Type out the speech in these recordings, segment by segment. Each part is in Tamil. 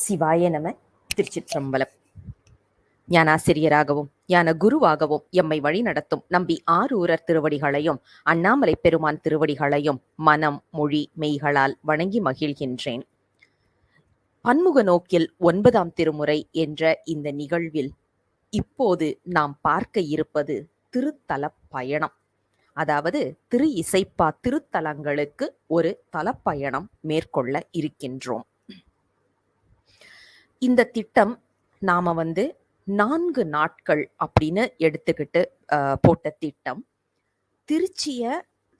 சிவாய நம. திருச்சிற்றம்பலம். ஞானாசிரியராகவும் ஞான குருவாகவும் எம்மை வழி நடத்தும் நம்பி ஆரூரர் திருவடிகளையும் அண்ணாமலை பெருமான் திருவடிகளையும் மனம் மொழி மெய்களால் வணங்கி மகிழ்கின்றேன். பன்முக நோக்கில் 9ஆம் திருமுறை என்ற இந்த நிகழ்வில் இப்போது நாம் பார்க்க இருப்பது திருத்தலப் பயணம். அதாவது திரு இசைப்பா திருத்தலங்களுக்கு ஒரு தலப்பயணம் மேற்கொள்ள இருக்கின்றோம். இந்த திட்டம் நாம 4 நாட்கள் அப்படின்னு எடுத்துக்கிட்டு போட்ட திட்டம்.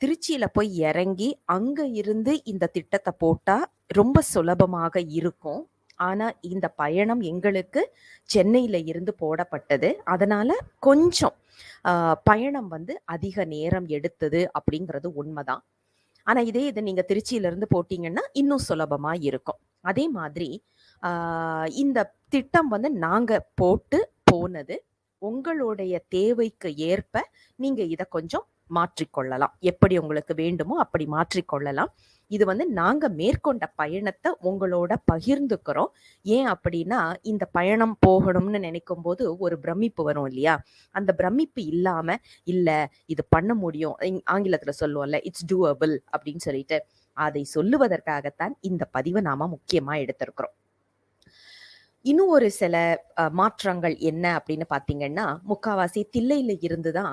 திருச்சியில போய் இறங்கி அங்க இருந்து இந்த திட்டத்தை போட்டா ரொம்ப சுலபமாக இருக்கும். ஆனா இந்த பயணம் எங்களுக்கு சென்னையில இருந்து போடப்பட்டது. அதனால கொஞ்சம் பயணம் அதிக நேரம் எடுத்தது அப்படிங்கிறது உண்மைதான். ஆனா இதை நீங்க திருச்சியில இருந்து போட்டீங்கன்னா இன்னும் சுலபமா இருக்கும். அதே மாதிரி இந்த திட்டம் நாங்க போட்டு போனது. உங்களுடைய தேவைக்கு ஏற்ப நீங்க இதை கொஞ்சம் மாற்றிக்கொள்ளலாம். எப்படி உங்களுக்கு வேண்டுமோ அப்படி மாற்றிக்கொள்ளலாம். இது நாங்க மேற்கொண்ட பயணத்தை உங்களோட பகிர்ந்துக்கிறோம். ஏன் அப்படின்னா இந்த பயணம் போகணும்னு நினைக்கும் போது ஒரு பிரமிப்பு வரும் இல்லையா? அந்த பிரமிப்பு இல்லாம இல்ல இது பண்ண முடியும், ஆங்கிலத்துல சொல்லுவோம்ல இட்ஸ் டூஅபிள் அப்படின்னு சொல்லிட்டு, அதை சொல்லுவதற்காகத்தான் இந்த பதிவை நாம முக்கியமா எடுத்திருக்கிறோம். இன்னும் ஒரு சில மாற்றங்கள் என்ன அப்படின்னு பாத்தீங்கன்னா, முக்காவாசி தில்லையில இருந்துதான்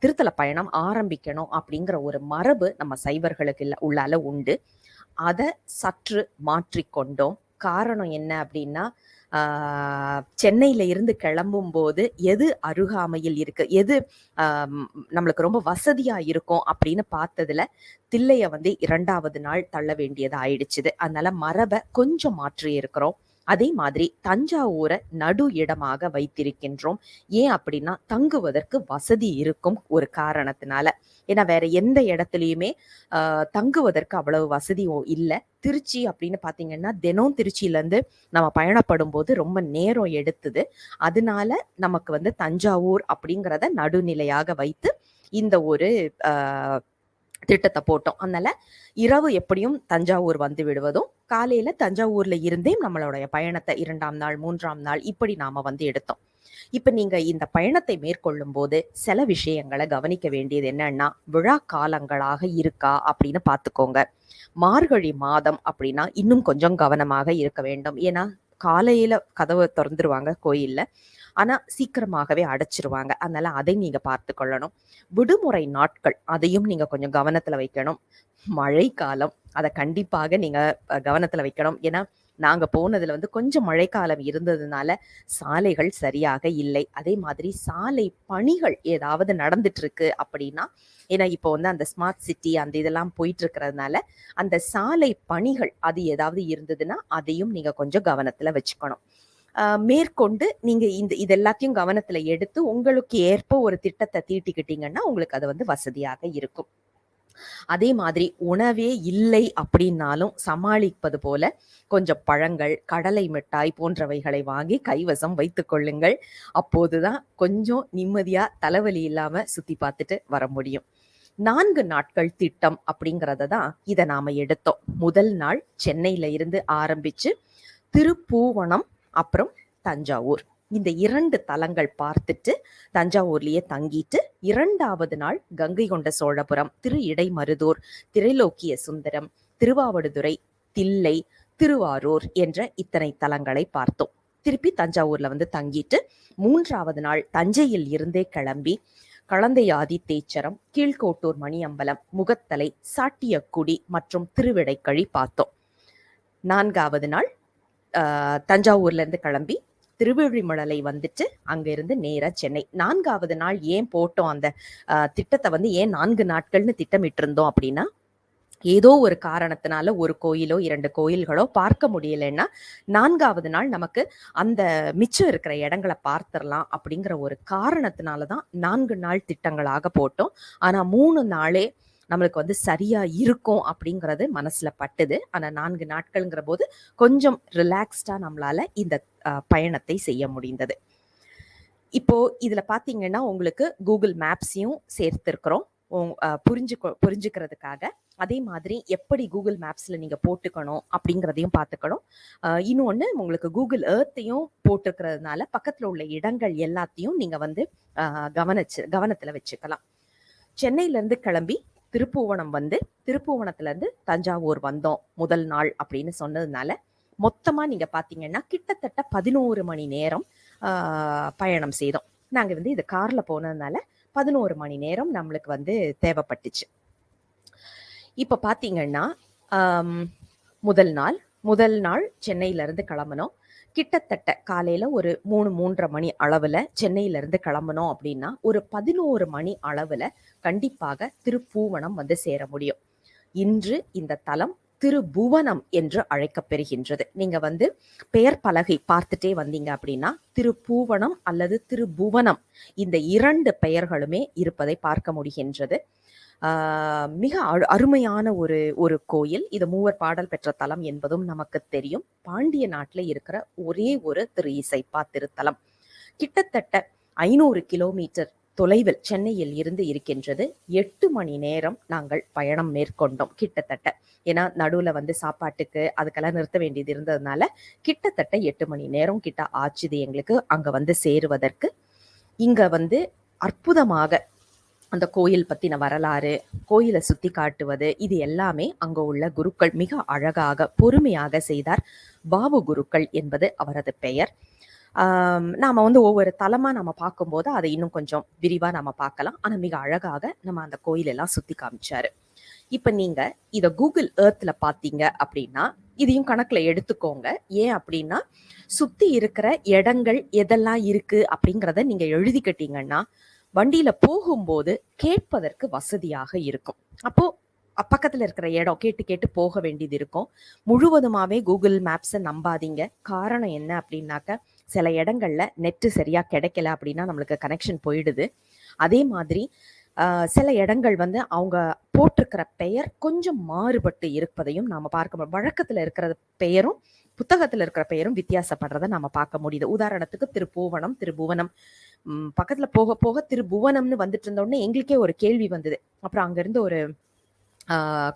திருத்தல பயணம் ஆரம்பிக்கணும் அப்படிங்கிற ஒரு மரபு நம்ம சைவர்களுக்கு உள்ளால உண்டு. அதை சற்று மாற்றிக்கொண்டோம். காரணம் என்ன அப்படின்னா, சென்னையில இருந்து கிளம்பும் போது எது அருகாமையில் இருக்கு, எது நம்மளுக்கு ரொம்ப வசதியா இருக்கும் அப்படின்னு பார்த்ததுல தில்லைய 2வது நாள் தள்ள வேண்டியது ஆயிடுச்சுது. அதனால மரபை கொஞ்சம் மாற்றி இருக்கிறோம். அதே மாதிரி தஞ்சாவூரை நடு இடமாக வைத்திருக்கின்றோம். ஏன் அப்படின்னா தங்குவதற்கு வசதி இருக்கும் ஒரு காரணத்தினால. ஏன்னா வேற எந்த இடத்துலையுமே தங்குவதற்கு அவ்வளவு வசதியும் இல்லை. திருச்சி அப்படின்னு பாத்தீங்கன்னா தினம் திருச்சியில இருந்து நம்ம பயணப்படும் போது ரொம்ப நேரம் எடுத்தது. அதனால நமக்கு தஞ்சாவூர் அப்படிங்கிறத நடுநிலையாக வைத்து இந்த ஒரு திட்டத்தை போட்டோம். அதனால இரவு எப்படியும் தஞ்சாவூர் வந்து விடுவதும், காலையில தஞ்சாவூர்ல இருந்தே நம்மளுடைய பயணத்தை 2ஆம் நாள் 3ஆம் நாள் இப்படி நாம எடுத்தோம். இப்ப நீங்க இந்த பயணத்தை மேற்கொள்ளும் போது சில விஷயங்களை கவனிக்க வேண்டியது என்னன்னா, விழா காலங்களாக இருக்கா அப்படின்னு பாத்துக்கோங்க. மார்கழி மாதம் அப்படின்னா இன்னும் கொஞ்சம் கவனமாக இருக்க வேண்டும். ஏன்னா காலையில கதவை திறந்துருவாங்க கோயில்ல, ஆனா சீக்கிரமாகவே அடைச்சிருவாங்க. அதனால அதை நீங்க பார்த்து கொள்ளணும். விடுமுறை நாட்கள் அதையும் நீங்க கொஞ்சம் கவனத்துல வைக்கணும். மழை காலம் அதை கண்டிப்பாக நீங்க கவனத்துல வைக்கணும். ஏன்னா நாங்க போனதுல கொஞ்சம் மழைக்காலம் இருந்ததுனால சாலைகள் சரியாக இல்லை. அதே மாதிரி சாலை பணிகள் ஏதாவது நடந்துட்டு இருக்கு அப்படின்னா, ஏன்னா இப்போ அந்த ஸ்மார்ட் சிட்டி அந்த இதெல்லாம் போயிட்டு இருக்கிறதுனால அந்த சாலை பணிகள் அது ஏதாவது இருந்ததுன்னா அதையும் நீங்க கொஞ்சம் கவனத்துல வச்சுக்கணும். மேற்கொண்டு நீங்க இது எல்லாத்தையும் கவனத்துல எடுத்து உங்களுக்கு ஏற்ப ஒரு திட்டத்தை தீட்டிக்கிட்டீங்கன்னா உங்களுக்கு அது வசதியாக இருக்கும். அதே மாதிரி உணவே இல்லை அப்படின்னாலும் சமாளிப்பது போல கொஞ்சம் பழங்கள், கடலை மிட்டாய் போன்றவைகளை வாங்கி கைவசம் வைத்துக் கொள்ளுங்கள். அப்போதுதான் கொஞ்சம் நிம்மதியா தலைவலி இல்லாம சுத்தி பார்த்துட்டு வர முடியும். 4 நாட்கள் திட்டம் அப்படிங்கறத தான் இதை நாம எடுத்தோம். முதல் நாள் சென்னையில இருந்து ஆரம்பிச்சு திருப்பூவனம் அப்புறம் தஞ்சாவூர், இந்த 2 தலங்கள் பார்த்துட்டு தஞ்சாவூர்லயே தங்கிட்டு 2வது நாள் கங்கை கொண்ட சோழபுரம், திரு இடைமருதூர், திரைலோக்கிய சுந்தரம், திருவாவடுதுறை, தில்லை, திருவாரூர் என்ற இத்தனை தலங்களை பார்த்தோம். திருப்பி தஞ்சாவூர்ல தங்கிட்டு 3வது நாள் தஞ்சையில் இருந்தே கிளம்பி கலந்தையாதி தேச்சரம், கீழ்கோட்டூர் மணியம்பலம், முகத்தலை, சாட்டியக்குடி மற்றும் திருவிடைக்கழி பார்த்தோம். 4வது நாள் தஞ்சாவூர்ல இருந்து கிளம்பி திருவிழிமலை வந்துட்டு அங்க இருந்து நேரா சென்னை. 4வது நாள் ஏன் போட்டோம் அந்த திட்டத்தை ஏன் 4 நாட்கள்னு திட்டமிட்டு இருந்தோம் அப்படின்னா, ஏதோ ஒரு காரணத்தினால ஒரு கோயிலோ 2 கோயில்களோ பார்க்க முடியலன்னா 4வது நாள் நமக்கு அந்த மிச்சம் இருக்கிற இடங்களை பார்த்துடலாம் அப்படிங்கிற ஒரு காரணத்தினாலதான் 4 நாள் திட்டங்களாக போட்டோம். ஆனா 3 நாளே நம்மளுக்கு சரியா இருக்கும் அப்படிங்கிறது மனசுல பட்டுது. ஆனா 4 நாட்கள்ங்கிற போது கொஞ்சம் ரிலாக்ஸ்டா நம்மளால இந்த பயணத்தை செய்ய முடிந்தது. இப்போ இதுல பாத்தீங்கன்னா உங்களுக்கு கூகுள் மேப்ஸையும் சேர்த்திருக்கிறோம். புரிஞ்சுக்கிறதுக்காக. அதே மாதிரி எப்படி கூகுள் மேப்ஸ்ல நீங்க போட்டுக்கணும் அப்படிங்கிறதையும் பார்த்துக்கணும். இன்னொன்னு உங்களுக்கு கூகுள் எர்த்தையும் போட்டிருக்கிறதுனால பக்கத்துல உள்ள இடங்கள் எல்லாத்தையும் நீங்க வந்து கவனத்துல வச்சுக்கலாம். சென்னையில இருந்து கிளம்பி திருப்புவனம் வந்து திருப்புவனத்துல இருந்து தஞ்சாவூர் வந்தோம் முதல் நாள் அப்படின்னு சொன்னதுனால மொத்தமா நீங்க பாத்தீங்கன்னா கிட்டத்தட்ட 11 மணி நேரம் பயணம் செய்தோம். நாங்க வந்து இது கார்ல போனதுனால 11 மணி நேரம் நம்மளுக்கு வந்து தேவைப்பட்டுச்சு. இப்ப பாத்தீங்கன்னா முதல் நாள் சென்னையில இருந்து கிளம்பணும். கிட்டத்தட்ட காலையில ஒரு 3-3:30 மணி அளவுல சென்னையில இருந்து கிளம்பணும் அப்படின்னா ஒரு 11 மணி அளவுல கண்டிப்பாக திருப்பூவனம் வந்து சேர முடியும். இன்று இந்த தலம் திருபுவனம் என்று அழைக்கப்பெறுகின்றது. நீங்க வந்து பெயர் பலகை பார்த்துட்டே வந்தீங்க அப்படின்னா திருப்பூவனம் அல்லது திருபுவனம் இந்த 2 பெயர்களுமே இருப்பதை பார்க்க முடிகின்றது. மிக அருமையான ஒரு கோயில். இது மூவர் பாடல் பெற்ற தலம் என்பதும் நமக்கு தெரியும். பாண்டிய நாட்டுல இருக்கிற ஒரே ஒரு திரு இசைப்பா திருத்தலம். கிட்டத்தட்ட 500 கிலோமீட்டர் தொலைவில் சென்னையில் இருந்து இருக்கின்றது. 8 மணி நேரம் நாங்கள் பயணம் மேற்கொண்டோம் கிட்டத்தட்ட. ஏன்னா நடுவுல வந்து சாப்பாட்டுக்கு அதுக்கெல்லாம் நிறுத்த வேண்டியது இருந்ததுனால கிட்டத்தட்ட 8 மணி நேரம் கிட்ட ஆச்சுது எங்களுக்கு அங்க வந்து சேருவதற்கு. இங்க வந்து அற்புதமாக அந்த கோயில் பத்தின வரலாறு, கோயிலை சுத்தி காட்டுவது, இது எல்லாமே அங்க உள்ள குருக்கள் மிக அழகாக பொறுமையாக செய்தார். பாபு குருக்கள் என்பது அவரது பெயர். நாம வந்து ஒவ்வொரு தலமா நம்ம பார்க்கும்போது அதை இன்னும் கொஞ்சம் விரிவா நம்ம பார்க்கலாம். ஆனா மிக அழகாக நம்ம அந்த கோயிலெல்லாம் சுத்தி காமிச்சாரு. இப்ப நீங்க இத கூகுள் எர்த்ல பாத்தீங்க அப்படின்னா இதையும் கணக்குல எடுத்துக்கோங்க. ஏன் அப்படின்னா சுத்தி இருக்கிற இடங்கள் எதெல்லாம் இருக்கு அப்படிங்கிறத நீங்க எழுதிக்கிட்டீங்கன்னா வண்டியில போகும்போது கேட்பதற்கு வசதியாக இருக்கும். அப்போ பக்கத்துல இருக்கிற இடம் கேட்டு கேட்டு போக வேண்டியது இருக்கும். முழுவதுமாவே கூகுள் மேப்ஸை நம்பாதீங்க. காரணம் என்ன அப்படின்னாக்க சில இடங்கள்ல நெட்டு சரியா கிடைக்கல அப்படின்னா நம்மளுக்கு கனெக்ஷன் போயிடுது. அதே மாதிரி சில இடங்கள் வந்து அவங்க போட்டிருக்கிற பெயர் கொஞ்சம் மாறுபட்டு இருப்பதையும் நாம பார்க்க முடியும். வழக்கத்துல இருக்கிற பெயரும் புத்தகத்துல இருக்கிற பெயரும் வித்தியாசப்படுறத நம்ம பார்க்க முடியுது. உதாரணத்துக்கு திருப்புவனம் பக்கத்துல போக போக திருபுவனம்னு வந்துட்டு இருந்தோடனே எங்களுக்கே ஒரு கேள்வி வந்தது. அப்புறம் அங்க இருந்து ஒரு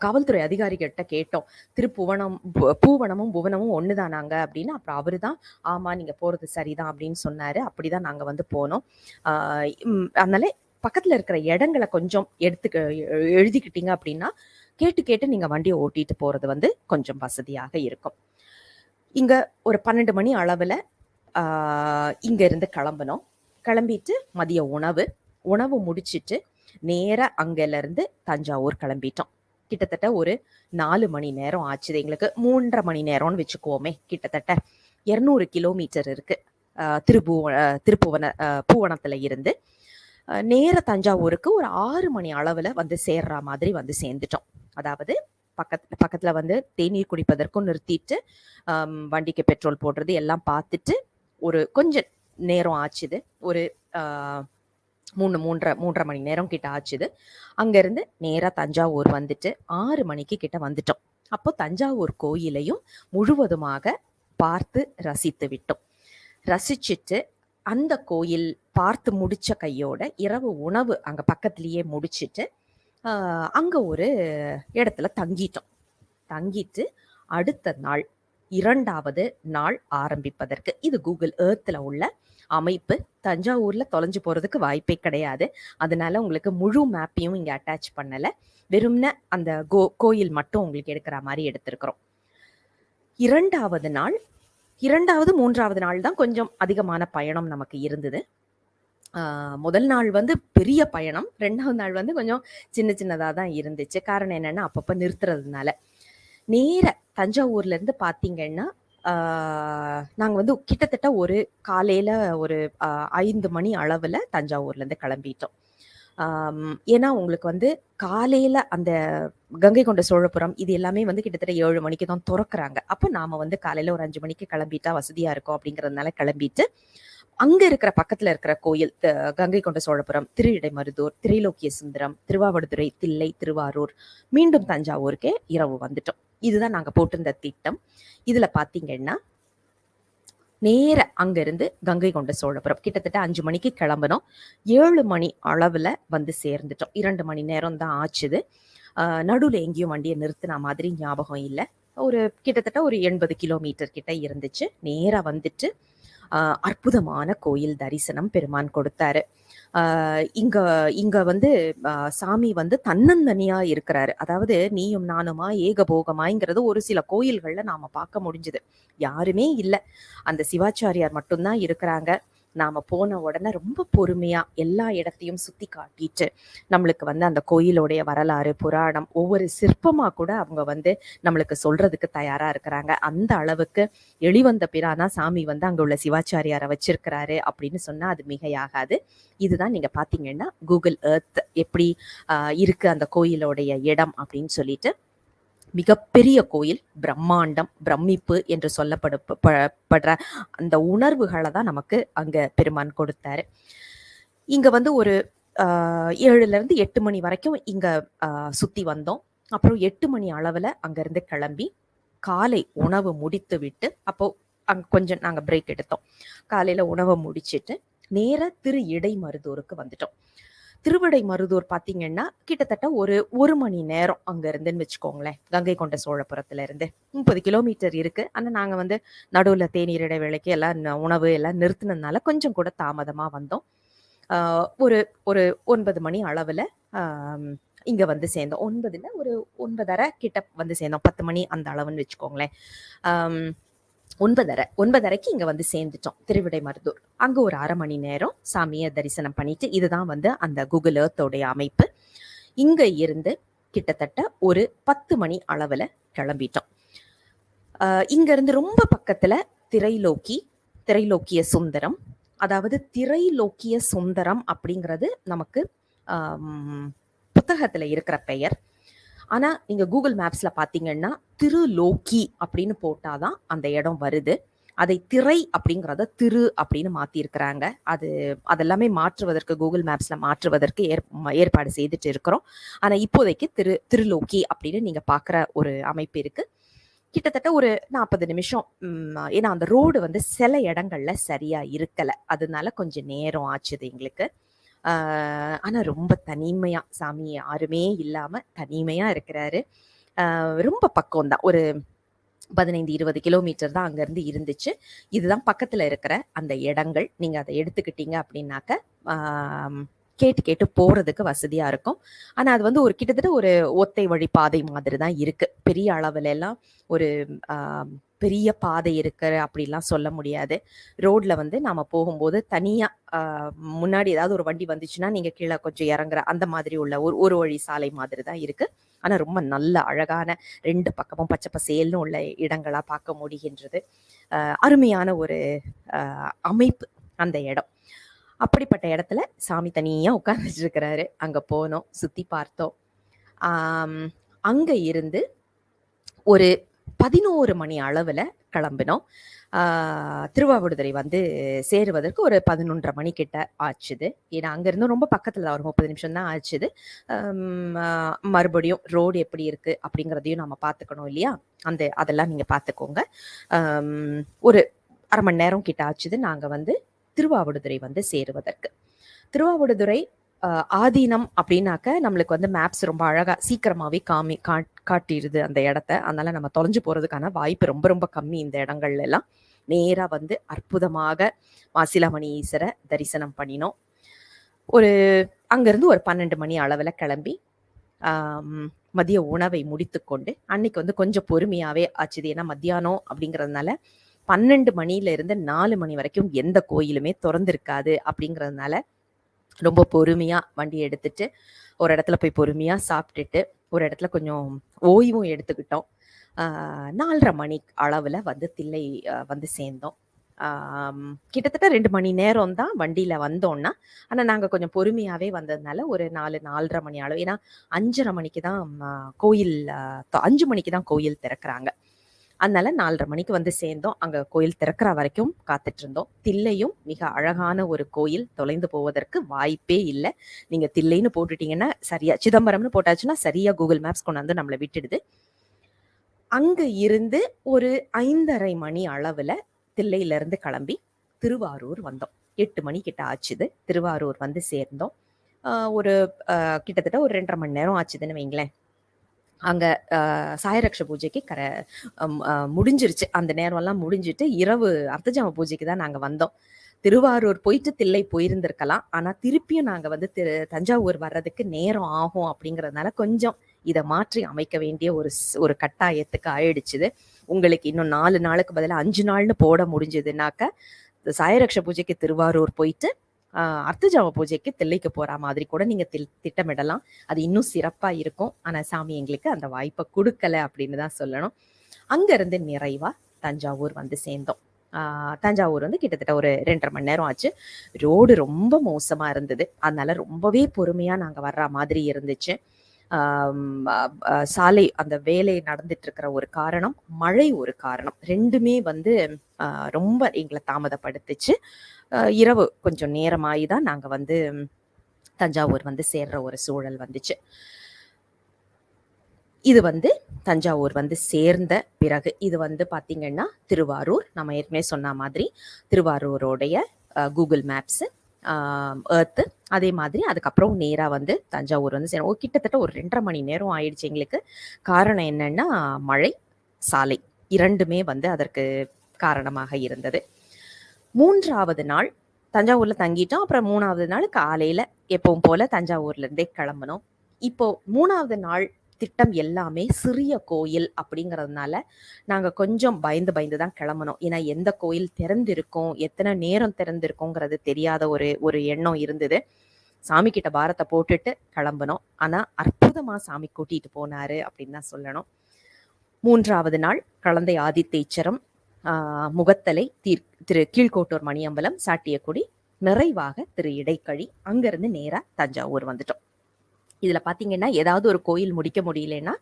காவல்துறை அதிகாரிகிட்ட கேட்டோம், பூவனமும் புவனமும் ஒண்ணுதானாங்க அப்படின்னு. அப்புறம் அவருதான் ஆமா நீங்க போறது சரிதான் அப்படின்னு சொன்னாரு. அப்படிதான் நாங்க வந்து போனோம். அதனால பக்கத்துல இருக்கிற இடங்களை கொஞ்சம் எழுதிக்கிட்டீங்க அப்படின்னா கேட்டு கேட்டு நீங்க வண்டியை ஓட்டிட்டு போறது வந்து கொஞ்சம் வசதியாக இருக்கும். இங்க ஒரு 12 மணி அளவுல இங்க இருந்து கிளம்பிட்டு மதிய உணவு முடிச்சிட்டு நேரா அங்கல இருந்து தஞ்சாவூர் கிளம்பிட்டோம். கிட்டத்தட்ட ஒரு 4 மணி நேரம் ஆச்சு எங்களுக்கு. 3.5 மணி நேரம்னு வச்சுக்குவோமே. கிட்டத்தட்ட 200 கிலோமீட்டர் இருக்கு பூவனத்துல இருந்து. நேர தஞ்சாவூருக்கு ஒரு 6 மணி அளவுல வந்து சேர்ற மாதிரி வந்து சேர்ந்துட்டோம். அதாவது பக்கத்துல வந்து தேநீர் குடிப்பதற்கும் நிறுத்திட்டு வண்டிக்கு பெட்ரோல் போடுறது எல்லாம் பார்த்துட்டு ஒரு கொஞ்சம் நேரம் ஆச்சுது. ஒரு 3.5 மணி நேரம் கிட்ட ஆச்சுது. அங்க இருந்து நேரா தஞ்சாவூர் வந்துட்டு 6 மணிக்கு கிட்ட வந்துட்டோம். அப்போ தஞ்சாவூர் கோயிலையும் முழுவதுமாக பார்த்து ரசித்து விட்டோம். ரசிச்சுட்டு அந்த கோயில் பார்த்து முடிச்ச கையோட இரவு உணவு அங்க பக்கத்திலேயே முடிச்சிட்டு அங்க ஒரு இடத்துல தங்கிட்டு அடுத்த நாள் 2வது நாள் ஆரம்பிப்பதற்கு, இது கூகுள் எர்த்ல உள்ள அமைப்பு. தஞ்சாவூர்ல தொலைஞ்சு போறதுக்கு வாய்ப்பே கிடையாது. அதனால உங்களுக்கு முழு மேப்பையும் இங்க அட்டாச் பண்ணல. வெறும்ன அந்த கோயில் மட்டும் உங்களுக்கு எடுக்கிற மாதிரி எடுத்திருக்கிறோம். 2வது நாள் 3வது நாள் தான் கொஞ்சம் அதிகமான பயணம் நமக்கு இருந்தது. முதல் நாள் வந்து பெரிய பயணம். 2வது நாள் வந்து கொஞ்சம் சின்னதா தான் இருந்துச்சு. காரணம் என்னன்னா அப்பப்ப நிறுத்துறதுனால. நேர தஞ்சாவூர்ல இருந்து பாத்தீங்கன்னா நாங்க வந்து கிட்டத்தட்ட ஒரு காலையில ஒரு 5 மணி அளவுல தஞ்சாவூர்ல இருந்து கிளம்பிட்டோம். ஏன்னா உங்களுக்கு வந்து காலையில அந்த கங்கை கொண்ட சோழபுரம் இது எல்லாமே வந்து கிட்டத்தட்ட 7 மணிக்கு தான் திறக்கிறாங்க. அப்போ நாம வந்து காலையில ஒரு 5 மணிக்கு கிளம்பிட்டா வசதியா இருக்கும் அப்படிங்கறதுனால கிளம்பிட்டு அங்க இருக்கிற பக்கத்துல இருக்கிற கோயில் கங்கை கொண்ட சோழபுரம், திருஇடைமருதூர், திரிலோக்கிய சுந்தரம், திருவாவடுதுறை, தில்லை, திருவாரூர், மீண்டும் தஞ்சாவூருக்கே இரவு வந்துட்டோம். இதுதான் நாங்க போட்டிருந்த திட்டம். இதுல பாத்தீங்கன்னா நேர அங்கிருந்து கங்கை கொண்ட சோழபுரம் கிட்டத்தட்ட 5 மணிக்கு கிளம்பினோம். 7 மணி அளவுல வந்து சேர்ந்துட்டோம். 2 மணி நேரம் தான் ஆச்சுது. நடுவுல எங்கேயும் வண்டிய நிறுத்தின மாதிரி ஞாபகம் இல்ல. ஒரு கிட்டத்தட்ட ஒரு 80 கிலோமீட்டர் கிட்ட இருந்துச்சு. நேரா வந்துட்டு அற்புதமான கோயில் தரிசனம் பெருமான் கொடுத்தாரு. இங்க இங்க வந்து சாமி வந்து தன்னந்தனியா இருக்கிறாரு. அதாவது நீயும் நானுமா ஏகபோகமாய்ங்கிறது ஒரு சில கோயில்கள்ல நாம பார்க்க முடிஞ்சது. யாருமே இல்ல. அந்த சிவாச்சாரியார் மட்டும் தான் இருக்கிறாங்க. நாம போன உடனே ரொம்ப பொறுமையா எல்லா இடத்தையும் சுத்தி காட்டிட்டு நம்மளுக்கு வந்து அந்த கோயிலுடைய வரலாறு, புராணம், ஒவ்வொரு சிற்பமா கூட அவங்க வந்து நம்மளுக்கு சொல்றதுக்கு தயாரா இருக்கிறாங்க. அந்த அளவுக்கு எளிவந்த பிரானா சாமி வந்து அங்க உள்ள சிவாச்சாரியாரை வச்சிருக்கிறாரு அப்படின்னு சொன்னா அது மிகையாகாது. இதுதான் நீங்க பாத்தீங்கன்னா கூகுள் எர்த் எப்படி இருக்கு அந்த கோயிலோடைய இடம் அப்படின்னு சொல்லிட்டு. மிகப்பெரிய கோயில், பிரம்மாண்டம், பிரமிப்பு என்று சொல்லப்படுற அந்த உணர்வுகளை தான் நமக்கு அங்க பெருமான் கொடுத்தாரு. இங்க வந்து ஒரு 7ல இருந்து 8 மணி வரைக்கும் இங்க சுத்தி வந்தோம். அப்புறம் 8 மணி அளவுல அங்கிருந்து கிளம்பி காலை உணவு முடித்து விட்டு, அப்போ அங்க கொஞ்சம் நாங்க பிரேக் எடுத்தோம். காலையில உணவை முடிச்சிட்டு நேர திரு இடைமருதூருக்கு வந்துட்டோம். திருவிடைமருதூர் பார்த்தீங்கன்னா கிட்டத்தட்ட ஒரு மணி நேரம் அங்க இருந்துன்னு வச்சுக்கோங்களேன். கங்கை கொண்ட சோழபுரத்துல இருந்து 30 கிலோமீட்டர் இருக்கு. ஆனா நாங்க வந்து நடுவுல தேநீர் இடைவேளைக்கு எல்லாம் உணவு எல்லாம் நிறுத்தினதுனால கொஞ்சம் கூட தாமதமா வந்தோம். ஒரு ஒரு 9 மணி அளவுல இங்க வந்து சேர்ந்தோம். 9ல ஒரு 9:30 கிட்ட வந்து சேர்ந்தோம். 10 மணி அந்த அளவுன்னு வச்சுக்கோங்களேன். 9:30க்கு இங்க வந்து சேர்ந்துட்டோம் திருவிடைமருதூர். அங்க ஒரு 1/2 மணி நேரம் சாமியை தரிசனம் பண்ணிட்டு, இதுதான் வந்து அந்த கூகுள் எர்த்தோடைய அமைப்பு. இங்க இருந்து கிட்டத்தட்ட ஒரு 10 மணி அளவுல கிளம்பிட்டோம். இங்க இருந்து ரொம்ப பக்கத்துல திரைலோக்கிய சுந்தரம். அதாவது திரைலோக்கிய சுந்தரம் அப்படிங்கிறது நமக்கு புத்தகத்துல இருக்கிற பெயர். ஆனா நீங்க கூகுள் மேப்ஸ்ல பாத்தீங்கன்னா திருலோக்கி அப்படின்னு போட்டாதான் அந்த இடம் வருது. அதை திரை அப்படிங்கிறத திரு அப்படின்னு மாத்தி இருக்கிறாங்க. அதெல்லாமே மாற்றுவதற்கு கூகுள் மேப்ஸ்ல மாற்றுவதற்கு ஏற்பாடு செய்துட்டு இருக்கிறோம். ஆனா இப்போதைக்கு திருலோக்கி அப்படின்னு நீங்க பாக்குற ஒரு அமைப்பு இருக்கு. கிட்டத்தட்ட ஒரு 40 நிமிஷம். ஏன்னா அந்த ரோடு வந்து சில இடங்கள்ல சரியா இருக்கல, அதனால கொஞ்சம் நேரம் ஆச்சுது எங்களுக்கு. ஆனா ரொம்ப தனிமையா, சாமி யாருமே இல்லாம தனிமையா இருக்கிறாரு. ரொம்ப பக்கம் தான், ஒரு 15-20 கிலோமீட்டர் தான் அங்கிருந்து இருந்துச்சு. இதுதான் பக்கத்துல இருக்கிற அந்த இடங்கள். நீங்க அதை எடுத்துக்கிட்டீங்க அப்படின்னாக்க கேட்டு போறதுக்கு வசதியா இருக்கும். ஆனா அது வந்து ஒரு கிட்டத்தட்ட ஒரு ஒத்தை வழி பாதை மாதிரி தான் இருக்கு. பெரிய அளவுல எல்லாம் ஒரு பெரிய பாதை இருக்கிற அப்படிலாம் சொல்ல முடியாது. ரோட்ல வந்து நாம போகும்போது தனியா முன்னாடி ஏதாவது ஒரு வண்டி வந்துச்சுன்னா நீங்க கீழே கொஞ்சம் இறங்குற அந்த மாதிரி உள்ள ஒரு வழி சாலை மாதிரி தான் இருக்கு. ஆனா ரொம்ப நல்ல அழகான 2 பக்கமும் பச்சை பசேல்னு உள்ள இடங்களா பார்க்க முடிகின்றது. அருமையான ஒரு அமைப்பு அந்த இடம். அப்படிப்பட்ட இடத்துல சாமி தனியா உட்கார்ந்துட்டு இருக்கிறாரு. அங்க போனோம், சுத்தி பார்த்தோம். அங்க இருந்து ஒரு 11 மணி அளவுல கிளம்பினோம். திருவாவடுதுறை வந்து சேருவதற்கு ஒரு 11:30 மணி கிட்ட ஆச்சுது. ஏன்னா அங்கிருந்து ரொம்ப பக்கத்துல தான், ஒரு 30 நிமிஷம் தான் ஆச்சுது. மறுபடியும் ரோடு எப்படி இருக்கு அப்படிங்கிறதையும் நம்ம பார்த்துக்கணும் இல்லையா? அதெல்லாம் நீங்க பார்த்துக்கோங்க. ஒரு 1/2 மணி நேரம் கிட்ட ஆச்சுது நாங்க வந்து திருவாவடுதுறை வந்து சேருவதற்கு. திருவாவடுதுறை ஆதீனம் அப்படின்னாக்க நம்மளுக்கு வந்து மேப்ஸ் ரொம்ப அழகா சீக்கிரமாவே காட்டிடுது அந்த இடத்த. அதனால நம்ம தொலைஞ்சு போறதுக்கான வாய்ப்பு ரொம்ப ரொம்ப கம்மி. இந்த இடங்கள்ல எல்லாம் நேரா வந்து அற்புதமாக மாசிலாமணி ஈஸ்வர தரிசனம் பண்ணினோம். அங்கிருந்து ஒரு 12 மணி அளவுல கிளம்பி மதிய உணவை முடித்து கொண்டு, அன்னைக்கு வந்து கொஞ்சம் பொறுமையாவே ஆச்சுது. ஏன்னா மத்தியானம் அப்படிங்கிறதுனால 12 மணில இருந்து 4 மணி வரைக்கும் எந்த கோயிலுமே திறந்திருக்காது. அப்படிங்கிறதுனால ரொம்ப பொறுமையா வண்டி எடுத்துட்டு ஒரு இடத்துல போய் பொறுமையா சாப்பிட்டுட்டு ஒரு இடத்துல கொஞ்சம் ஓய்வும் எடுத்துக்கிட்டோம். 4:30 மணி அளவுல வந்து தில்லை வந்து சேர்ந்தோம். கிட்டத்தட்ட 2 மணி நேரம் தான் வண்டியில வந்தோம்னா. ஆனா நாங்க கொஞ்சம் பொறுமையாவே வந்ததுனால ஒரு 4:30 மணி அளவு. ஏன்னா 5:30 மணிக்கு தான் கோயில் 5 மணிக்கு தான் கோயில் திறக்கிறாங்க. அதனால 4:30 மணிக்கு வந்து சேர்ந்தோம். அங்க கோயில் திறக்கிற வரைக்கும் காத்துட்டு இருந்தோம். தில்லையும் மிக அழகான ஒரு கோயில், தொலைந்து போவதற்கு வாய்ப்பே இல்லை. நீங்க தில்லைன்னு போட்டுட்டீங்கன்னா சரியா, சிதம்பரம்னு போட்டாச்சுன்னா சரியா கூகுள் மேப்ஸ் கொண்டாந்து நம்மளை விட்டுடுது. அங்க இருந்து ஒரு 5:30 மணி அளவுல தில்லையிலேருந்து கிளம்பி திருவாரூர் வந்தோம். 8 மணி கிட்ட ஆச்சுது. திருவாரூர் வந்து சேர்ந்தோம். ஒரு கிட்டத்தட்ட ஒரு 2 1/2 மணி நேரம் ஆச்சுதுன்னு வைங்களேன். அங்க சாயரக்ஷ பூஜைக்கு முடிஞ்சிருச்சு. அந்த நேரம்லாம் முடிஞ்சுட்டு இரவு அர்த்தஜாம பூஜைக்கு தான் நாங்க வந்தோம். திருவாரூர் போயிட்டு தில்லை போயிருந்திருக்கலாம். ஆனா திருப்பியும் நாங்க வந்து தஞ்சாவூர் வர்றதுக்கு நேரம் ஆகும் அப்படிங்கிறதுனால கொஞ்சம் இத மாற்றி அமைக்க வேண்டிய ஒரு கட்டாயத்துக்கு ஆயிடுச்சுது. உங்களுக்கு இன்னும் 4 நாளுக்கு பதிலா 5 நாள்னு போட முடிஞ்சதுனாக்க, சாயரக்ஷ பூஜைக்கு திருவாரூர் போயிட்டு அர்த்தஜாம பூஜைக்கு தில்லைக்கு போற மாதிரி கூட நீங்க திட்டமிடலாம். அது இன்னும் சிறப்பா இருக்கும். ஆனா சாமி எங்களுக்கு அந்த வாய்ப்பை கொடுக்கல அப்படின்னு தான் சொல்லணும். அங்கிருந்து நிறைவா தஞ்சாவூர் வந்து சேர்ந்தோம். தஞ்சாவூர் வந்து கிட்டத்தட்ட ஒரு 2 1/2 மணி நேரம் ஆச்சு. ரோடு ரொம்ப மோசமா இருந்தது. அதனால ரொம்பவே பொறுமையா நாங்க வர்ற மாதிரி இருந்துச்சு. சாலை அந்த வேலை நடந்துட்டு இருக்கிற ஒரு காரணம், மழை ஒரு காரணம். 2மே வந்து ரொம்ப எங்களை தாமதப்படுத்துச்சு. இரவு கொஞ்சம் நேரமாகி தான் நாங்க வந்து தஞ்சாவூர் வந்து சேர்ற ஒரு சூழல் வந்துச்சு. இது வந்து தஞ்சாவூர் வந்து சேர்ந்த பிறகு இது வந்து பார்த்தீங்கன்னா திருவாரூர், நம்ம ஏற்கனவே சொன்ன மாதிரி திருவாரூரோடைய கூகுள் மேப்ஸு, எர்த்து, அதே மாதிரி அதுக்கப்புறம் நேராக வந்து தஞ்சாவூர் வந்து சேரும். கிட்டத்தட்ட ஒரு 2 1/2 மணி நேரம் ஆயிடுச்சு எங்களுக்கு. காரணம் என்னன்னா மழை, சாலை 2மே வந்து அதற்கு காரணமாக இருந்தது. 3வது நாள் தஞ்சாவூர்ல தங்கிட்டோம். அப்புறம் 3வது நாள் காலையில எப்பவும் போல தஞ்சாவூர்ல இருந்தே கிளம்பணும். இப்போ 3வது நாள் திட்டம் எல்லாமே சிறிய கோயில் அப்படிங்கிறதுனால நாங்க கொஞ்சம் பயந்து தான் கிளம்பணும். ஏன்னா எந்த கோயில் திறந்திருக்கும், எத்தனை நேரம் திறந்திருக்குங்கிறது தெரியாத ஒரு எண்ணம் இருந்தது. சாமி கிட்ட பாரத்தை போட்டுட்டு கிளம்பணும். ஆனா அற்புதமா சாமி கூட்டிட்டு போனாரு அப்படின்னு தான் சொல்லணும். 3வது நாள் கலந்தை ஆதித்தேச்சரம், முகத்தலை, திரு கீழ்கோட்டூர் மணியம்பலம், சாட்டியக்குடி, நிறைவாக திரு இடைக்கழி. அங்கிருந்து நேரா தஞ்சாவூர் வந்துட்டோம். இதுல பாத்தீங்கன்னா ஏதாவது ஒரு கோயில் முடிக்க முடியலன்னா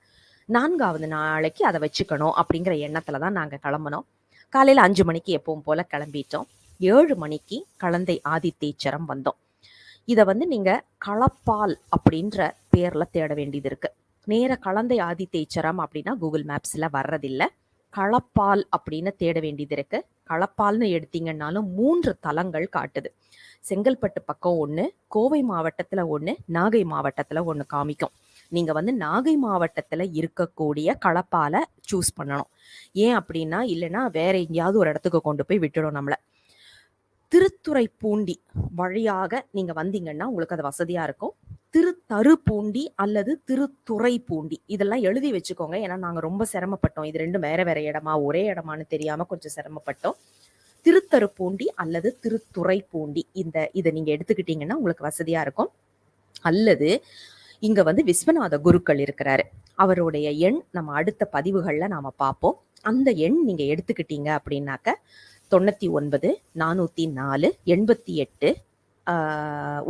4வது நாளைக்கு அதை வச்சுக்கணும் அப்படிங்கிற எண்ணத்துல தான் நாங்க கிளம்பணும். காலையில 5 மணிக்கு எப்பவும் போல கிளம்பிட்டோம். 7 மணிக்கு கலந்தை ஆதித்தேச்சரம் வந்தோம். இதை வந்து நீங்க களப்பால் அப்படின்ற பேர்ல தேட வேண்டியது இருக்கு. நேர கலந்தை ஆதித்தேச்சரம் அப்படின்னா கூகுள் மேப்ஸ்ல வர்றதில்லை. களப்பால் அப்படின்னு தேட வேண்டியது இருக்கு. களப்பால்னு எடுத்தீங்கன்னாலும் 3 தலங்கள் காட்டுது. செங்கல்பட்டு பக்கம் 1, கோவை மாவட்டத்துல 1, நாகை மாவட்டத்துல 1 காமிக்கும். நீங்க வந்து நாகை மாவட்டத்துல இருக்கக்கூடிய களப்பாலை சூஸ் பண்ணணும். ஏன் அப்படின்னா இல்லைன்னா வேற எங்கேயாவது ஒரு இடத்துக்கு கொண்டு போய் விட்டுடும் நம்மள. திருத்துறைப்பூண்டி வழியாக நீங்க வந்தீங்கன்னா உங்களுக்கு அது வசதியா இருக்கும். திருத்தருப்பூண்டி அல்லது திருத்துறைப்பூண்டி இதெல்லாம் எழுதி வச்சுக்கோங்க. ஏன்னா நாங்க ரொம்ப சிரமப்பட்டோம். இது 2 வேற வேற இடமா ஒரே இடமான்னு தெரியாம கொஞ்சம் சிரமப்பட்டோம். திருத்தருப்பூண்டி அல்லது திருத்துறைப்பூண்டி இதை நீங்க எடுத்துக்கிட்டீங்கன்னா உங்களுக்கு வசதியா இருக்கும். அல்லது இங்க வந்து விஸ்வநாத குருக்கள் இருக்கிறாரு. அவருடைய எண் நம்ம அடுத்த பதிவுகள்ல நாம பார்ப்போம். அந்த எண் நீங்க எடுத்துக்கிட்டீங்க அப்படின்னாக்க 99 404 88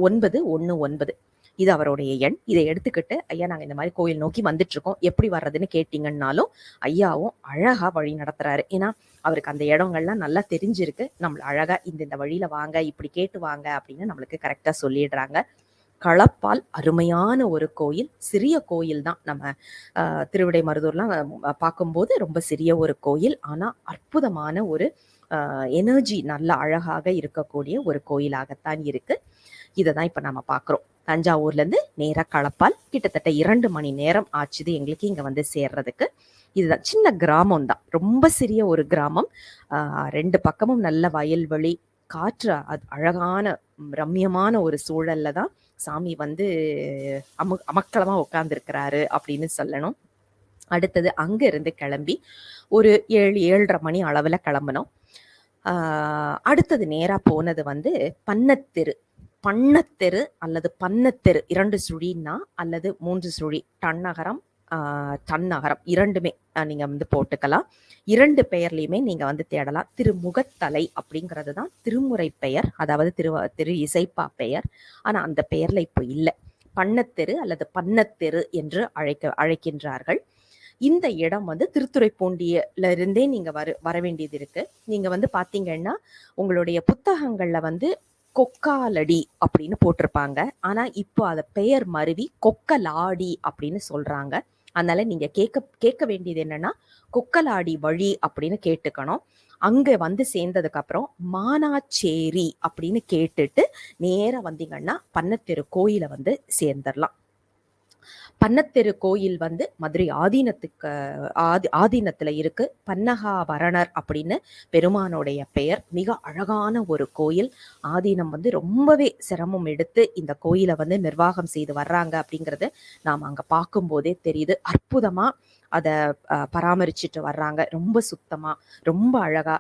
919 இது அவருடைய எண். இதை எடுத்துக்கிட்டு ஐயா நாங்க இந்த மாதிரி கோயில் நோக்கி வந்துட்டு இருக்கோம், எப்படி வர்றதுன்னு கேட்டீங்கன்னாலும் ஐயாவும் அழகா வழி நடத்துறாரு. ஏன்னா அவருக்கு அந்த இடங்கள்லாம் நல்லா தெரிஞ்சிருக்கு. நம்மள அழகா இந்த வழியில வாங்க, இப்படி கேட்டு வாங்க அப்படின்னு நம்மளுக்கு கரெக்டா சொல்லிடுறாங்க. களப்பால் அருமையான ஒரு கோயில், சிறிய கோயில் தான். நம்ம திருவிடை மருதூர்லாம் பார்க்கும்போது ரொம்ப சிறிய ஒரு கோயில், ஆனா அற்புதமான ஒரு எனர்ஜி நல்ல அழகாக இருக்கக்கூடிய ஒரு கோயிலாகத்தான் இருக்கு. இதை தான் இப்ப நம்ம பார்க்குறோம். தஞ்சாவூர்ல இருந்து நேரா களப்பால் கிட்டத்தட்ட 2 மணி நேரம் ஆச்சுது எங்களுக்கு இங்க வந்து சேர்றதுக்கு. இதுதான் சின்ன கிராமம் தான், ரொம்ப சிறிய ஒரு கிராமம். 2 பக்கமும் நல்ல வயல்வெளி, காற்று அழகான ரம்யமான ஒரு சூழல்ல தான் சாமி வந்து அமக்களமா உட்கார்ந்துருக்கிறாரு அப்படின்னு சொல்லணும். அடுத்தது அங்க இருந்து கிளம்பி ஒரு 7 7:30 மணி அளவுல கிளம்பணும். அடுத்தது நேரா போனது வந்து பன்னத்தெரு. பண்ணத்தெரு அல்லது பன்னத்தெரு 2 சுழின்னா அல்லது 3 சுழி, டன்னகரம் தன்னகரம் 2மே நீங்க வந்து போட்டுக்கலாம். 2 பெயர்லையுமே நீங்க வந்து தேடலாம். திருமுகத்தலை அப்படிங்கிறது தான் திருமுறை பெயர், அதாவது திரு இசைப்பா பெயர். ஆனா அந்த பெயர்ல இப்போ இல்லை. பண்ணத்தெரு அல்லது பன்னத்தெரு என்று அழைக்கின்றார்கள். இந்த இடம் வந்து திருத்துறைப்பூண்டியில இருந்தே நீங்க வர வேண்டியது இருக்கு. நீங்க வந்து பாத்தீங்கன்னா உங்களுடைய புத்தகங்கள்ல வந்து கொக்காலடி அப்படின்னு போட்டிருப்பாங்க. ஆனா இப்போ அத பெயர் மருவி கொக்கலாடி அப்படின்னு சொல்றாங்க. அதனால நீங்க கேட்க வேண்டியது என்னன்னா கொக்கலாடி வழி அப்படின்னு கேட்டுக்கணும். அங்க வந்து சேர்ந்ததுக்கு அப்புறம் மானாச்சேரி அப்படின்னு கேட்டுட்டு நேரா வந்தீங்கன்னா பன்னத்தெரு கோயில வந்து சேர்ந்துடலாம். பன்னத்தெரு கோயில் வந்து மதுரை ஆதீனத்துக்கு ஆதீனத்துல இருக்கு. பன்னகாபரணர் அப்படின்னு பெருமானுடைய பெயர். மிக அழகான ஒரு கோயில். ஆதீனம் வந்து ரொம்பவே சிரமம் எடுத்து இந்த கோயிலை வந்து நிர்வாகம் செய்து வர்றாங்க அப்படிங்கிறது நாம் அங்க பார்க்கும்போதே தெரியுது. அற்புதமா அதை பராமரிச்சுட்டு வர்றாங்க. ரொம்ப சுத்தமா, ரொம்ப அழகா,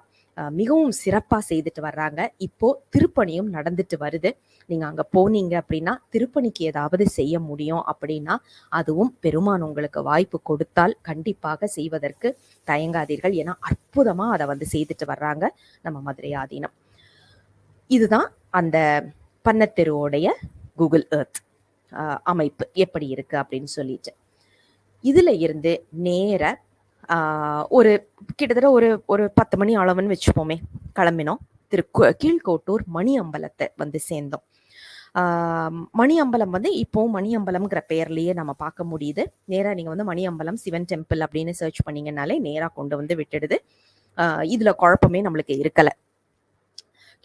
மிகவும் சிறப்பா செய்துட்டு வர்றாங்க. இப்போ திருப்பணியும் நடந்துட்டு வருது. நீங்க அங்க போனீங்க அப்படின்னா திருப்பணிக்கு ஏதாவது செய்ய முடியும் அப்படின்னா அதுவும் பெருமான் உங்களுக்கு வாய்ப்பு கொடுத்தால் கண்டிப்பாக செய்வதற்கு தயங்காதீர்கள். ஏன்னா அற்புதமா அதை வந்து செய்துட்டு வர்றாங்க நம்ம மதுரை ஆதீனம். இதுதான் அந்த பன்னத்தெருவோடைய கூகுள் எர்த் அமைப்பு எப்படி இருக்கு அப்படின்னு சொல்லிட்டு. இதுல இருந்து நேர ஒரு கிட்டத்தட்ட ஒரு 10 மணி அளவுன்னு வச்சுப்போமே, கிளம்பினோம். கீழ்கோட்டூர் மணி அம்பலத்தை வந்து சேர்ந்தோம். மணி அம்பலம் வந்து இப்போ மணி அம்பலம்ங்கிற பெயர்லயே நம்ம பார்க்க முடியுது. நேரா நீங்க வந்து மணி அம்பலம் சிவன் டெம்பிள் அப்படின்னு சர்ச் பண்ணீங்கன்னாலே நேரா கொண்டு வந்து விட்டுடுது. இதுல குழப்பமே நம்மளுக்கு இருக்கல.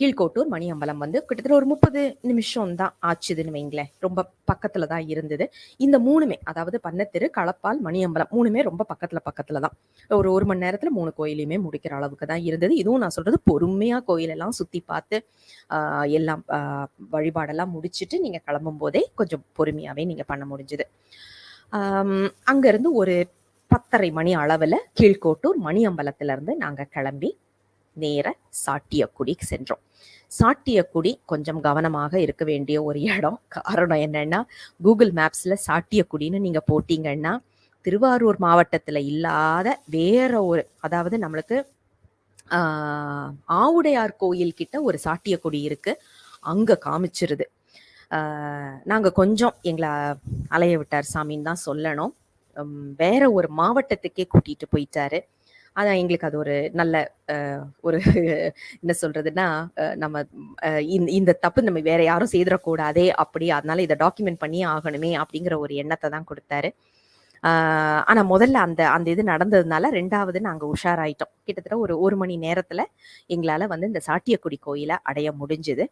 கீழ்கோட்டூர் மணி அம்பலம் வந்து கிட்டத்தட்ட ஒரு 30 நிமிஷம் தான் ஆச்சுதுன்னு வைங்களேன். ரொம்ப பக்கத்துல தான் இருந்தது. இந்த 3மே, அதாவது பன்னத்தெரு, களப்பால், மணி அம்பலம் 3மே ரொம்ப பக்கத்துல தான். ஒரு மணி நேரத்துல 3 கோயிலையுமே முடிக்கிற அளவுக்கு தான் இருந்தது. இதுவும் நான் சொல்றது பொறுமையா கோயிலெல்லாம் சுத்தி பார்த்து எல்லாம் வழிபாடெல்லாம் முடிச்சுட்டு நீங்க கிளம்பும் போதே கொஞ்சம் பொறுமையாவே நீங்க பண்ண முடிஞ்சுது. அங்க இருந்து ஒரு 10:30 மணி அளவுல கீழ்கோட்டூர் மணி அம்பலத்துல இருந்து நாங்க கிளம்பி நேர சாட்டியக்குடிக்கு சென்றோம். சாட்டியக்குடி கொஞ்சம் கவனமாக இருக்க வேண்டிய ஒரு இடம். காரணம் என்னன்னா, கூகுள் மேப்ஸ்ல சாட்டியக்குடின்னு நீங்க போட்டீங்கன்னா திருவாரூர் மாவட்டத்துல இல்லாத வேற ஒரு, அதாவது நம்மளுக்கு ஆவுடையார் கோயில் கிட்ட ஒரு சாட்டியக்குடி இருக்கு, அங்க காமிச்சிருது. நாங்க கொஞ்சம் எங்களை அலைய விட்டார் சாமின்னு தான் சொல்லணும். வேற ஒரு மாவட்டத்துக்கே கூட்டிட்டு போயிட்டாரு. அதான் எங்களுக்கு அது ஒரு நல்ல ஒரு என்ன சொல்றதுன்னா, நம்ம இந்த தப்பு நம்ம வேற யாரும் செய்திடக்கூடாதே அப்படி, அதனால இதை டாக்குமெண்ட் பண்ணியே ஆகணுமே அப்படிங்கிற ஒரு எண்ணத்தை தான் கொடுத்தாரு. ஆனா முதல்ல அந்த இது நடந்ததுனால 2வது நாங்க உஷாராயிட்டோம். கிட்டத்தட்ட ஒரு மணி நேரத்துல எங்களால வந்து இந்த சாட்டியக்குடி கோயிலை அடைய முடிஞ்சுது.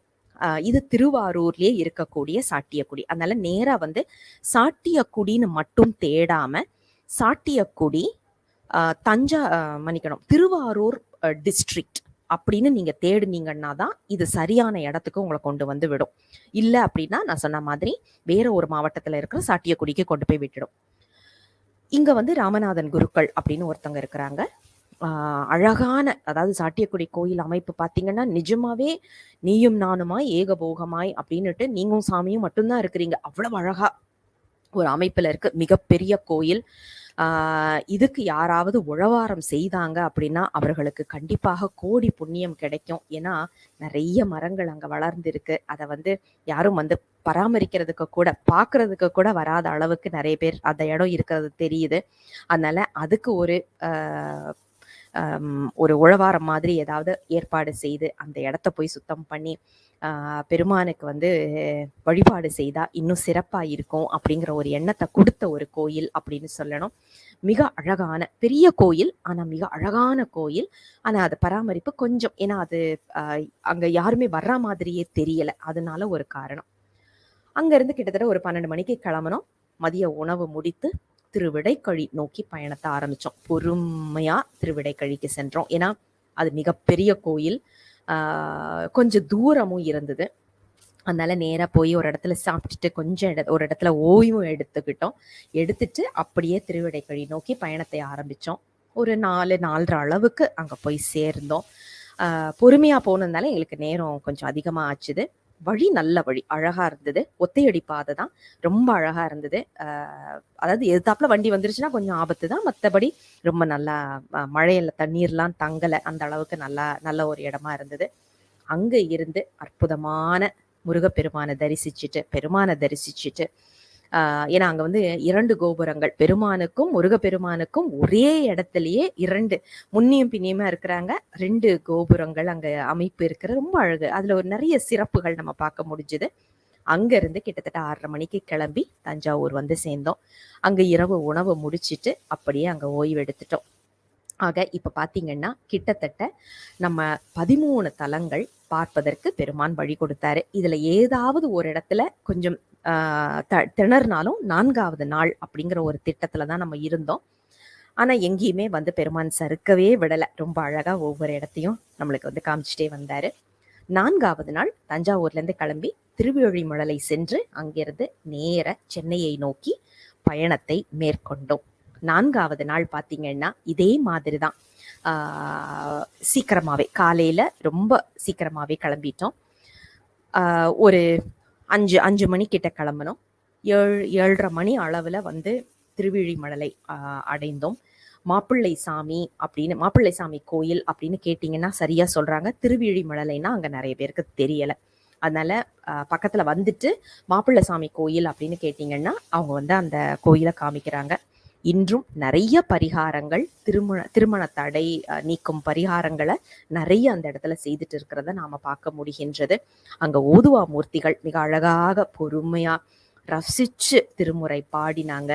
இது திருவாரூர்லயே இருக்கக்கூடிய சாட்டியக்குடி. அதனால நேரா வந்து சாட்டியக்குடின்னு மட்டும் தேடாம சாட்டியக்குடி மன்னிக்கணும், திருவாரூர் டிஸ்ட்ரிக்ட் அப்படின்னு நீங்க தேடுனீங்கன்னா தான் இது சரியான இடத்துக்கு உங்களை கொண்டு வந்து விடும். இல்லை அப்படின்னா நான் சொன்ன மாதிரி வேற ஒரு மாவட்டத்துல இருக்கிற சாட்டியக்குடிக்கு கொண்டு போய் விட்டுடும். இங்க வந்து ராமநாதன் குருக்கள் அப்படின்னு ஒருத்தவங்க இருக்கிறாங்க. அழகான, அதாவது சாட்டியக்குடி கோயில் அமைப்பு பார்த்தீங்கன்னா நிஜமாவே நீயும் நானுமாய் ஏகபோகமாய் அப்படின்னுட்டு நீங்களும் சாமியும் மட்டும்தான் இருக்கிறீங்க. அவ்வளவு அழகா ஒரு அமைப்புல இருக்கு. மிகப்பெரிய கோயில். இதுக்கு யாராவது உழவாரம் செய்தாங்க அப்படின்னா அவர்களுக்கு கண்டிப்பாக கோடி புண்ணியம் கிடைக்கும். ஏன்னா நிறைய மரங்கள் அங்க வளர்ந்து இருக்கு. அதை வந்து யாரும் வந்து பராமரிக்கிறதுக்கு கூட, பார்க்கறதுக்கு கூட வராத அளவுக்கு நிறைய பேர் அந்த இடம் இருக்கிறது தெரியுது. அதனால அதுக்கு ஒரு உழவாரம் மாதிரி ஏதாவது ஏற்பாடு செய்து அந்த இடத்த போய் சுத்தம் பண்ணி பெருமானுக்கு வந்து வழிபாடு செய்தா இன்னும் சிறப்பா இருக்கும் அப்படிங்கிற ஒரு எண்ணத்தை கொடுத்த ஒரு கோயில் அப்படின்னு சொல்லணும். மிக அழகான பெரிய கோயில், ஆனா மிக அழகான கோயில். ஆனா அது பராமரிப்பு கொஞ்சம், ஏன்னா அது அங்க யாருமே வர்ற மாதிரியே தெரியல, அதனால ஒரு காரணம். அங்க இருந்து கிட்டத்தட்ட ஒரு 12 மணிக்கு கிளம்பணும். மதிய உணவு முடித்து திருவிடைக்கழி நோக்கி பயணத்தை ஆரம்பிச்சோம். பொறுமையா திருவிடைக்கழிக்கு சென்றோம். ஏன்னா அது மிகப்பெரிய கோயில், கொஞ்சம் தூரமும் இருந்தது. அதனால நேரா போய் ஒரு இடத்துல சாப்பிட்டுட்டு கொஞ்சம் ஒரு இடத்துல ஓய்வும் எடுத்துட்டு அப்படியே திருவிடைக்கழி நோக்கி பயணத்தை ஆரம்பிச்சோம். ஒரு 4:30 அளவுக்கு அங்க போய் சேர்ந்தோம். பொறுமையா போனதுனால எங்களுக்கு நேரம் கொஞ்சம் அதிகமா ஆச்சுது. வழி நல்ல வழி, அழகா இருந்தது. ஒத்தையடி பாதை தான், ரொம்ப அழகா இருந்தது. அதாவது எதிர்த்தாப்புல வண்டி வந்துருச்சுன்னா கொஞ்சம் ஆபத்து தான், மற்றபடி ரொம்ப நல்லா மழையில தண்ணீர்லாம் தங்கலை, அந்த அளவுக்கு நல்ல ஒரு இடமா இருந்தது. அங்க இருந்து அற்புதமான முருகப்பெருமானை தரிசிச்சுட்டு ஏன்னா அங்க வந்து 2 கோபுரங்கள், பெருமானுக்கும் முருகப்பெருமானுக்கும் ஒரே இடத்துலயே 2 முன்னியும் பின்னியுமா இருக்கிறாங்க. 2 கோபுரங்கள் அங்க அமைப்பு இருக்கிற ரொம்ப அழகு. அதுல ஒரு நிறைய சிறப்புகள் நம்ம பார்க்க முடிஞ்சுது. அங்க இருந்து கிட்டத்தட்ட 6:30 மணிக்கு கிளம்பி தஞ்சாவூர் வந்து சேர்ந்தோம். அங்க இரவு உணவு முடிச்சிட்டு அப்படியே அங்க ஓய்வு எடுத்துட்டோம். ஆக இப்ப பார்த்தீங்கன்னா, கிட்டத்தட்ட நம்ம 13 தலங்கள் பார்ப்பதற்கு பெருமான் வழி கொடுத்தாரு. இதுல ஏதாவது ஒரு இடத்துல கொஞ்சம் ஆ திணறுனாலும் 4வது நாள் அப்படிங்கிற ஒரு திட்டத்துல தான் நம்ம இருந்தோம். ஆனா எங்கேயுமே வந்து பெருமான் சறுக்கவே விடல. ரொம்ப அழகா ஒவ்வொரு இடத்தையும் நம்மளுக்கு வந்து காமிச்சுட்டே வந்தாரு. 4வது நாள் தஞ்சாவூர்லேருந்து கிளம்பி திருவிழிமலை சென்று அங்கிருந்து நேர சென்னையை நோக்கி பயணத்தை மேற்கொண்டோம். 4வது நாள் பார்த்தீங்கன்னா இதே மாதிரி தான். சீக்கிரமாவே காலையில ரொம்ப சீக்கிரமாவே கிளம்பிட்டோம். ஒரு 5 மணிக்கிட்ட கிளம்பணும். 7:30 மணி அளவில் வந்து திருவிழிமலை அடைந்தோம். மாப்பிள்ளை சாமி கோயில் அப்படின்னு கேட்டிங்கன்னா சரியா சொல்றாங்க. திருவிழிமலைன்னா அங்க நிறைய பேருக்கு தெரியல. அதனால பக்கத்துல வந்துட்டு மாப்பிள்ளை சாமி கோயில் அப்படின்னு கேட்டிங்கன்னா அவங்க வந்து அந்த கோயிலை காமிக்கிறாங்க. இன்றும் நிறைய பரிகாரங்கள், திருமண தடை நீக்கும் பரிகாரங்களை நிறைய அந்த இடத்துல செய்துட்டு இருக்கிறத நாம பார்க்க முடிகின்றது. அங்க ஓதுவா மூர்த்திகள் மிக அழகாக பொறுமையா ரசிச்சு திருமுறை பாடினாங்க.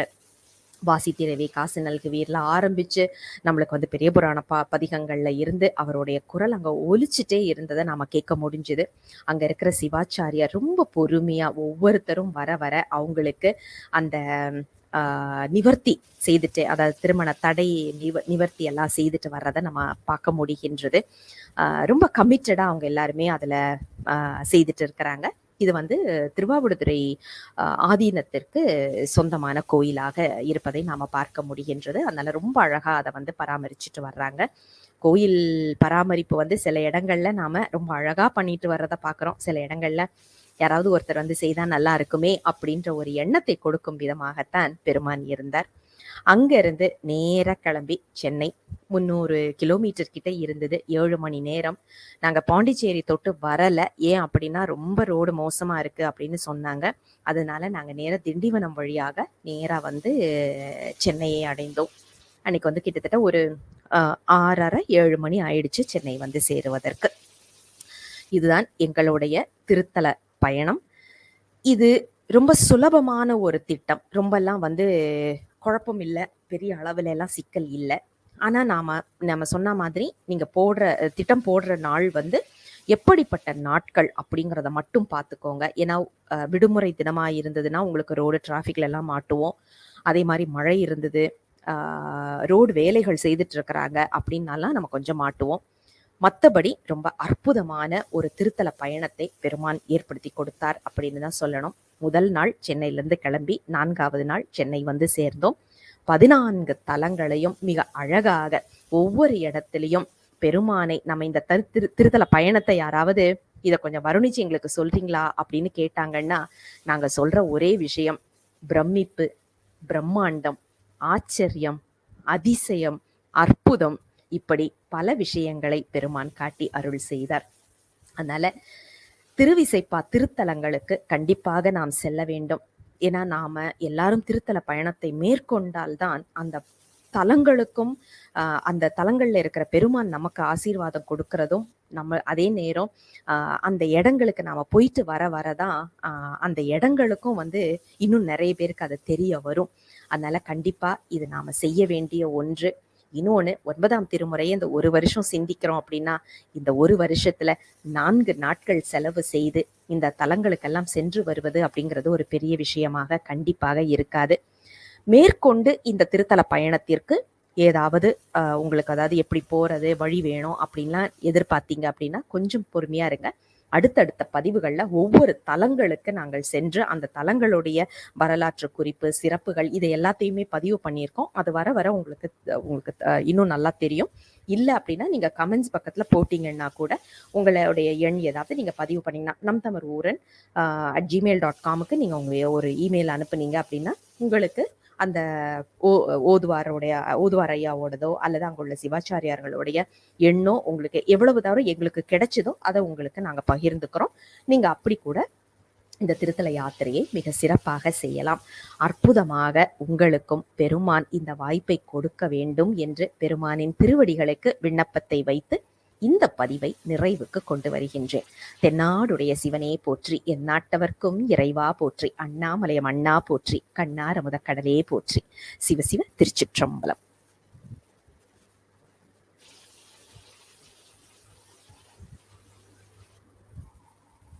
வாசி திரவி காசு நல்குவீர்ல ஆரம்பிச்சு நம்மளுக்கு வந்து பெரிய புராண பதிகங்கள்ல இருந்து அவருடைய குரல் அங்க ஒலிச்சுட்டே இருந்ததை நாம கேட்க முடிஞ்சுது. அங்க இருக்கிற சிவாச்சாரியார் ரொம்ப பொறுமையா ஒவ்வொருத்தரும் வர வர அவங்களுக்கு அந்த நிவர்த்தி செய்துட்டு, அதாவது திருமண தடை நிவர்த்தி எல்லாம் செய்துட்டு வர்றதை நம்ம பார்க்க முடிகின்றது. ரொம்ப கமிட்டடா அவங்க எல்லாருமே அதுல செய்துட்டு இருக்கிறாங்க. இது வந்து திருவாவடுதுறை ஆதீனத்திற்கு சொந்தமான கோயிலாக இருப்பதை நாம பார்க்க முடிகின்றது. அதனால ரொம்ப அழகா அதை வந்து பராமரிச்சுட்டு வர்றாங்க. கோயில் பராமரிப்பு வந்து சில இடங்கள்ல நாம ரொம்ப அழகா பண்ணிட்டு வர்றதை பார்க்குறோம். சில இடங்கள்ல யாராவது ஒருத்தர் வந்து செய்தா நல்லா இருக்குமே அப்படின்ற ஒரு எண்ணத்தை கொடுக்கும் விதமாகத்தான் பெருமான் இருந்தார். அங்க இருந்து நேர கிளம்பி சென்னை 300 கிலோமீட்டர் கிட்ட இருந்தது. 7 மணி நேரம். நாங்க பாண்டிச்சேரி தொட்டு வரல. ஏன் அப்படின்னா ரொம்ப ரோடு மோசமா இருக்கு அப்படின்னு சொன்னாங்க. அதனால நாங்க நேர திண்டிவனம் வழியாக நேரா வந்து சென்னையை அடைந்தோம். அன்னைக்கு வந்து கிட்டத்தட்ட ஒரு 6:30 7 மணி ஆயிடுச்சு சென்னை வந்து சேருவதற்கு. இதுதான் எங்களுடைய திருத்தல பயணம். இது ரொம்ப சுலபமான ஒரு திட்டம். ரொம்பலாம் வந்து குழப்பம் இல்லை, பெரிய அளவுல எல்லாம் சிக்கல் இல்லை. ஆனா நம்ம சொன்ன மாதிரி நீங்க திட்டம் போடுற நாள் வந்து எப்படிப்பட்ட நாட்கள் அப்படிங்கிறத மட்டும் பார்த்துக்கோங்க. ஏன்னா விடுமுறை தினமா இருந்ததுன்னா உங்களுக்கு ரோடு டிராஃபிக்ல எல்லாம் மாட்டுவோம். அதே மாதிரி மழை இருந்தது, ரோடு வேலைகள் செய்துட்டு இருக்கிறாங்க அப்படின்னாலாம் நம்ம கொஞ்சம் மாட்டுவோம். மற்றபடி ரொம்ப அற்புதமான ஒரு திருத்தல பயணத்தை பெருமான் ஏற்படுத்தி கொடுத்தார் அப்படின்னு தான் சொல்லணும். முதல் நாள் சென்னையிலேருந்து கிளம்பி 4வது நாள் சென்னை வந்து சேர்ந்தோம். 14 தலங்களையும் மிக அழகாக ஒவ்வொரு இடத்துலையும் பெருமானை நம்ம இந்த திருத்தல பயணத்தை யாராவது இதை கொஞ்சம் வருணிச்சு எங்களுக்கு சொல்றீங்களா அப்படின்னு கேட்டாங்கன்னா நாங்க சொல்ற ஒரே விஷயம் பிரமிப்பு, பிரம்மாண்டம், ஆச்சரியம், அதிசயம், அற்புதம், இப்படி பல விஷயங்களை பெருமான் காட்டி அருள் செய்தார். அதனால திருவிசைப்பா திருத்தலங்களுக்கு கண்டிப்பாக நாம் செல்ல வேண்டும். ஏன்னா நாம எல்லாரும் திருத்தல பயணத்தை மேற்கொண்டால்தான் அந்த தலங்களுக்கும் அந்த தலங்கள்ல இருக்கிற பெருமான் நமக்கு ஆசீர்வாதம் கொடுக்கறதும், நம்ம அதே நேரம் அந்த இடங்களுக்கு நாம போயிட்டு வரதான் அந்த இடங்களுக்கும் வந்து இன்னும் நிறைய பேருக்கு அது தெரிய வரும். அதனால கண்டிப்பா இது நாம செய்ய வேண்டிய ஒன்று. இன்னொன்னு 9ஆம் திருமுறையை இந்த ஒரு வருஷம் சிந்திக்கிறோம் அப்படின்னா இந்த ஒரு வருஷத்துல 4 நாட்கள் செலவு செய்து இந்த தலங்களுக்கெல்லாம் சென்று வருவது அப்படிங்கிறது ஒரு பெரிய விஷயமாக கண்டிப்பாக இருக்காது. மேற்கொண்டு இந்த திருத்தல பயணத்திற்கு ஏதாவது உங்களுக்கு அதாவது எப்படி போறது வழி வேணும் அப்படின்லாம் எதிர்பார்த்தீங்க அப்படின்னா கொஞ்சம் பொறுமையா இருங்க. அடுத்தடுத்த பதிவுகள்ல ஒவ்வொரு தலங்களுக்கு நாங்கள் சென்று அந்த தலங்களுடைய வரலாற்று குறிப்பு, சிறப்புகள் இதை எல்லாத்தையுமே பதிவு பண்ணியிருக்கோம். அது வர வர உங்களுக்கு இன்னும் நல்லா தெரியும். இல்லை அப்படின்னா நீங்க கமெண்ட்ஸ் பக்கத்துல போட்டீங்கன்னா கூட உங்களுடைய எண் ஏதாவது நீங்க பதிவு பண்ணீங்கன்னா namtamar.ooran@gmail.com நீங்க உங்க ஒரு இமெயில் அனுப்புனீங்க அப்படின்னா உங்களுக்கு அந்த ஓதுவார் ஐயாவோடதோ அல்லது அங்க உள்ள சிவாச்சாரியார்களுடைய எண்ணோ உங்களுக்கு எவ்வளவு தவிர எங்களுக்கு கிடைச்சதோ அதை உங்களுக்கு நாங்க பகிர்ந்துக்கிறோம். நீங்க அப்படி கூட இந்த திருத்தல யாத்திரையை மிக சிறப்பாக செய்யலாம். அற்புதமாக உங்களுக்கும் பெருமான் இந்த வாய்ப்பை கொடுக்க வேண்டும் என்று பெருமானின் திருவடிகளுக்கு விண்ணப்பத்தை வைத்து இந்த பதிவை நிறைவுக்கு கொண்டு வருகின்றேன். தென்னாடுடைய சிவனே போற்றி, எந்நாட்டவர்க்கும் இறைவா போற்றி, அண்ணாமலையம் அண்ணா போற்றி, கண்ணார் அமுத கடலே போற்றி. சிவசிவ திருச்சிற்றம்பலம்.